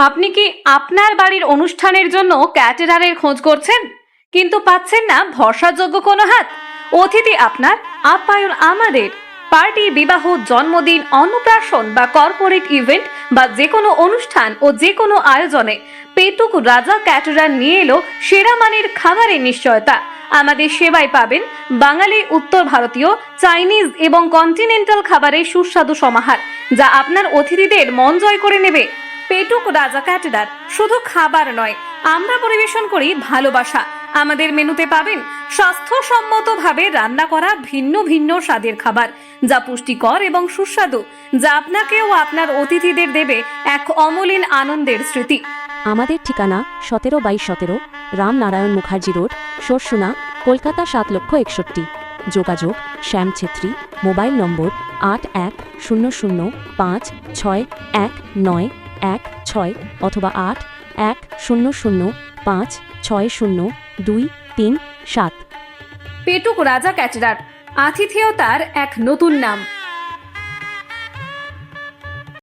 আপনি কি আপনার বাড়ির অনুষ্ঠানের জন্য ক্যাটারারের খোঁজ করছেন কিন্তু পাচ্ছেন না ভরসাযোগ্য কোনো হাত? অতিথি আপনার, আপ্যায়ন আমাদের। পার্টি, বিবাহ, জন্মদিন, অন্নপ্রাশন বা কর্পোরেট ইভেন্ট বা যে কোনো অনুষ্ঠান ও যে কোনো আয়োজনে পেটুক রাজা ক্যাটারার নিয়ে এলো সেরা মানের খাবারের নিশ্চয়তা। আমাদের সেবায় পাবেন বাঙালি, উত্তর ভারতীয়, চাইনিজ এবং কন্টিনেন্টাল খাবারের সুস্বাদু সমাহার, যা আপনার অতিথিদের মন জয় করে নেবে। পেটুক রাজা ক্যাটারার শুধু খাবার নয়, আমরা পরিবেশন করি ভালোবাসা। আমাদের মেনুতে পাবেন স্বাস্থ্যসম্মতভাবে রান্না করা ভিন্ন ভিন্ন স্বাদের খাবার, যা পুষ্টিকর এবং সুস্বাদু, যা আপনাকে ও আপনার অতিথিদের দেবে এক অমলিন আনন্দের স্মৃতি। আমাদের ঠিকানা 17/17 রামনারায়ণ মুখার্জি রোড, সরসুনা, কলকাতা 7,61,000। যোগাযোগ শ্যাম ছেত্রী, মোবাইল নম্বর 8100561916 অথবা 8100560237। পেটুক রাজা ক্যাটারার, আতিথেয়তার এক নতুন নাম।